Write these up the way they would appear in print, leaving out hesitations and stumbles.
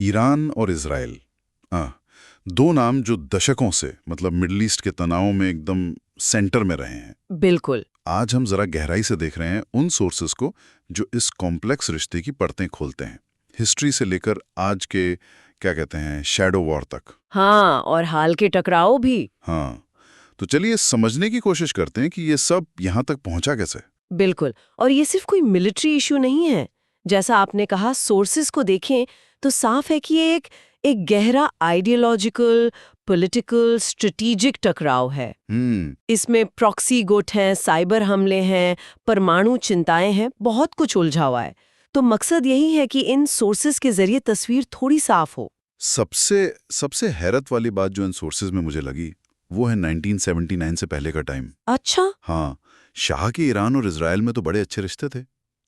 Iran और Israel, दो नाम जो दशकों से मतलब मिडल ईस्ट के तनाव में एकदम सेंटर में रहे हैं। बिल्कुल। आज हम जरा गहराई से देख रहे हैं उन सोर्सेस को जो इस कॉम्प्लेक्स रिश्ते की परतें खोलते हैं, हिस्ट्री से लेकर आज के क्या कहते हैं शैडो वॉर तक। हाँ, और हाल के टकराव भी। हाँ, तो चलिए समझने की कोशिश करते हैं कि ये सब यहाँ तक पहुंचा कैसे। बिल्कुल। और ये सिर्फ कोई मिलिट्री इशू नहीं है। जैसा आपने कहा, सोर्सेस को देखें तो साफ है कि ये एक गहरा आइडियोलॉजिकल, पॉलिटिकल, स्ट्रेटेजिक टकराव है। इसमें प्रॉक्सी गुट हैं, साइबर हमले हैं, परमाणु चिंताएं हैं, बहुत कुछ उलझा हुआ है। तो मकसद यही है कि इन सोर्सेस के जरिए तस्वीर थोड़ी साफ हो। सबसे हैरत वाली बात जो इन सोर्सेज में मुझे लगी वो है 1979 से पहले का टाइम। अच्छा। हाँ, शाह के ईरान और इजराइल में तो बड़े अच्छे रिश्ते थे,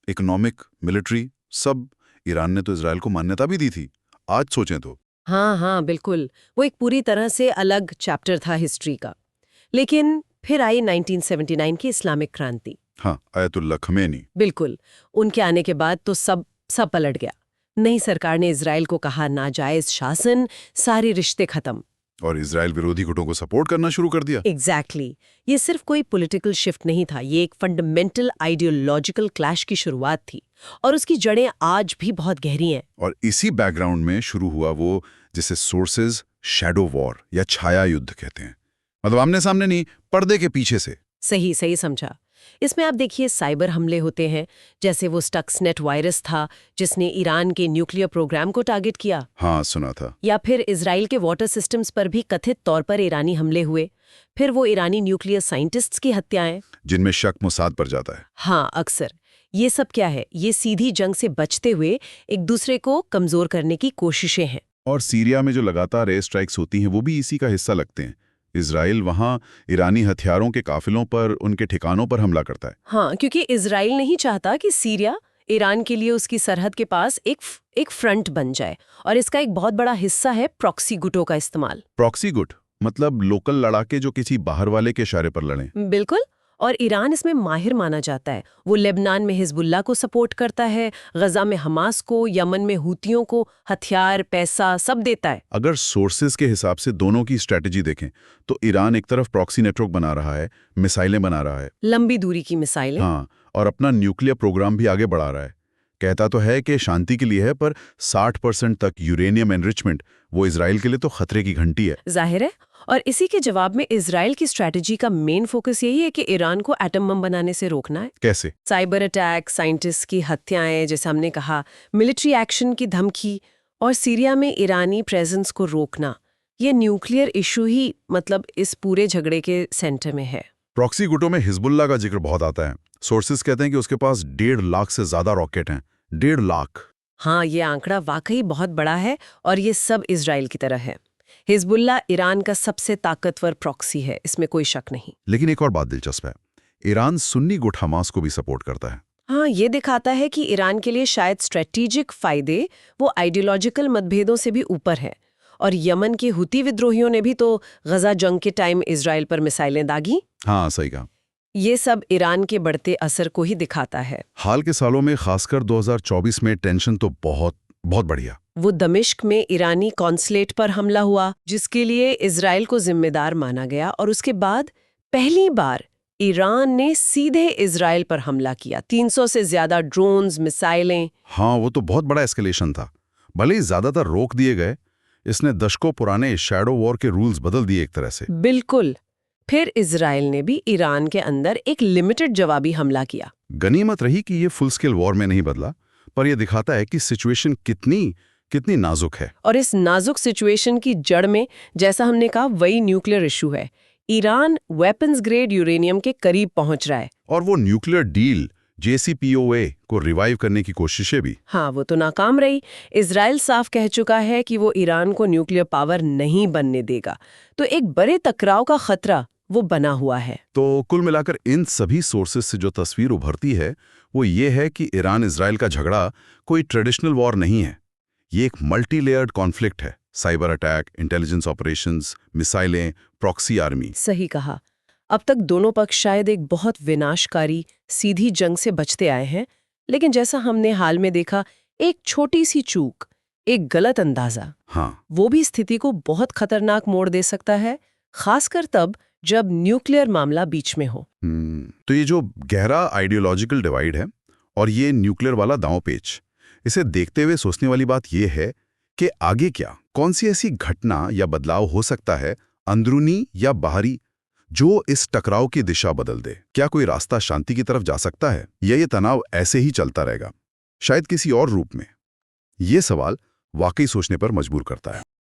इकोनॉमिक, मिलिट्री, सब। ईरान ने तो इजराइल को मान्यता भी दी थी, आज सोचें तो। हाँ हाँ, बिल्कुल। वो एक पूरी तरह से अलग चैप्टर था हिस्ट्री का। लेकिन फिर आई 1979 की इस्लामिक क्रांति। हाँ, आयतुल्लाह खमेनी। बिल्कुल। उनके आने के बाद तो सब पलट गया। नई सरकार ने इजराइल को कहा नाजायज शासन, सारे रिश्ते खत्म। और इजराइल विरोधी गुटों को सपोर्ट करना शुरू कर दिया। एग्जैक्टली। ये सिर्फ कोई पॉलिटिकल शिफ्ट नहीं था, ये एक फंडामेंटल आइडियोलॉजिकल क्लैश की शुरुआत थी। और उसकी जड़ें आज भी बहुत गहरी हैं। और इसी बैकग्राउंड में शुरू हुआ वो जिसे सोर्सेज शैडो वॉर या छाया युद्ध कहते हैं। मतलब आमने सामने नहीं, पर्दे के पीछे से। सही सही समझा। इसमें आप देखिए साइबर हमले होते हैं, जैसे वो स्टक्सनेट वायरस था जिसने ईरान के न्यूक्लियर प्रोग्राम को टारगेट किया। हाँ, सुना था। या फिर इजराइल के वाटर सिस्टम्स पर भी कथित तौर पर ईरानी हमले हुए। फिर वो ईरानी न्यूक्लियर साइंटिस्ट्स की हत्याएं, जिनमें शक मोसाद पर जाता है। हाँ, अक्सर। ये सब क्या है? ये सीधी जंग से बचते हुए एक दूसरे को कमजोर करने की कोशिशें हैं। और सीरिया में जो लगातार एयर स्ट्राइक्स होती हैं वो भी इसी का हिस्सा लगते हैं। इजराइल वहां ईरानी हथियारों के काफिलों पर, उनके ठिकानों पर हमला करता है। हाँ, क्योंकि इजराइल नहीं चाहता कि सीरिया ईरान के लिए उसकी सरहद के पास एक फ्रंट बन जाए। और इसका एक बहुत बड़ा हिस्सा है प्रॉक्सी गुटों का इस्तेमाल। प्रॉक्सी गुट मतलब लोकल लड़ाके जो किसी बाहर वाले के इशारे पर लड़ें। बिल्कुल। और ईरान इसमें माहिर माना जाता है। वो लेबनान में हिजबुल्लाह को सपोर्ट करता है, गजा में हमास को, यमन में हूतियों को हथियार, पैसा सब देता है। अगर सोर्सेज के हिसाब से दोनों की स्ट्रेटजी देखें तो ईरान एक तरफ प्रॉक्सी नेटवर्क बना रहा है, मिसाइलें बना रहा है, लंबी दूरी की मिसाइलें। हाँ, और अपना न्यूक्लियर प्रोग्राम भी आगे बढ़ा रहा है। कहता तो है कि शांति के लिए है, पर 60% तक यूरेनियम एनरिचमेंट वो इजराइल के लिए तो खतरे की घंटी है। जाहिर है। और इसी के जवाब में इजराइल की स्ट्रैटेजी का मेन फोकस यही है कि ईरान को एटम बम बनाने से रोकना है। कैसे? साइबर अटैक, साइंटिस्ट की हत्याएं, जैसे हमने कहा, मिलिट्री एक्शन की धमकी, और सीरिया में ईरानी प्रेजेंस को रोकना। ये न्यूक्लियर इशू ही मतलब इस पूरे झगड़े के सेंटर में है। प्रॉक्सी गुटों में हिजबुल्लाह का जिक्र बहुत आता है। सोर्सेज कहते हैं कि उसके पास 1.5 लाख से ज्यादा रॉकेट हैं। 1.5 लाख। हाँ, ये आंकड़ा वाकई बहुत बड़ा है। और ये सब इजराइल की तरह है। हिजबुल्लाह ईरान का सबसे ताकतवर प्रॉक्सी है, इसमें कोई शक नहीं। लेकिन एक और बात दिलचस्प है, ईरान सुन्नी गुट हमास को भी सपोर्ट करता है। हाँ, ये दिखाता है कि ईरान के लिए शायद स्ट्रेटेजिक फायदे वो आइडियोलॉजिकल मतभेदों से भी ऊपर है। और यमन के हुती विद्रोहियों ने भी तो गजा जंग के टाइम इजराइल पर मिसाइलें दागी। हाँ, सही कहा। ये सब ईरान के बढ़ते असर को ही दिखाता है। हाल के सालों में, खासकर 2024 में, टेंशन तो बहुत बहुत बढ़िया। वो दमिश्क में ईरानी कॉन्सुलेट पर हमला हुआ, जिसके लिए इजराइल को जिम्मेदार माना गया। और उसके बाद पहली बार ईरान ने सीधे इजराइल पर हमला किया। 300 से ज्यादा ड्रोन्स, मिसाइलें। हाँ, वो तो बहुत बड़ा एस्केलेशन था। भले ही ज्यादातर रोक दिए गए, इसने दशकों पुराने शैडो वॉर के रूल्स बदल दिए एक तरह से। बिल्कुल। फिर इजराइल ने भी ईरान के अंदर एक लिमिटेड जवाबी हमला किया। गनीमत रही कि ये फुल स्केल वॉर में नहीं बदला, पर यह दिखाता है कि सिचुएशन कितनी नाजुक है। और इस नाजुक सिचुएशन की जड़ में, जैसा हमने कहा, वही न्यूक्लियर इशू है। ईरान वेपन्स ग्रेड यूरेनियम के करीब पहुंच रहा है। और वो न्यूक्लियर डील JCPOA को रिवाइव करने की कोशिशें भी। हाँ, वो तो नाकाम रही। इजराइल साफ कह चुका है कि वो ईरान को न्यूक्लियर पावर नहीं बनने देगा। तो एक बड़े टकराव का खतरा वो बना हुआ है। तो कुल मिलाकर इन सभी सोर्सेस से जो तस्वीर उभरती है वो ये है कि ईरान इजराइल का झगड़ा कोई ट्रेडिशनल वॉर नहीं है। ये एक मल्टी लेयर्ड कॉन्फ्लिक्ट है। साइबर अटैक, इंटेलिजेंस ऑपरेशंस, मिसाइलें, प्रॉक्सी आर्मी। सही कहा। अब तक दोनों पक्ष शायद एक बहुत विनाशकारी सीधी जंग से बचते आए हैं, लेकिन जैसा हमने हाल में देखा, एक छोटी सी चूक, एक गलत अंदाजा, हाँ, वो भी स्थिति को बहुत खतरनाक मोड़ दे सकता है, खासकर तब जब न्यूक्लियर मामला बीच में हो। तो ये जो गहरा आइडियोलॉजिकल डिवाइड है और ये न्यूक्लियर वाला दांव-पेच, इसे देखते हुए सोचने वाली बात ये है कि आगे क्या, कौन सी ऐसी घटना या बदलाव हो सकता है, अंदरूनी या बाहरी, जो इस टकराव की दिशा बदल दे। क्या कोई रास्ता शांति की तरफ जा सकता है या ये तनाव ऐसे ही चलता रहेगा, शायद किसी और रूप में? ये सवाल वाकई सोचने पर मजबूर करता है।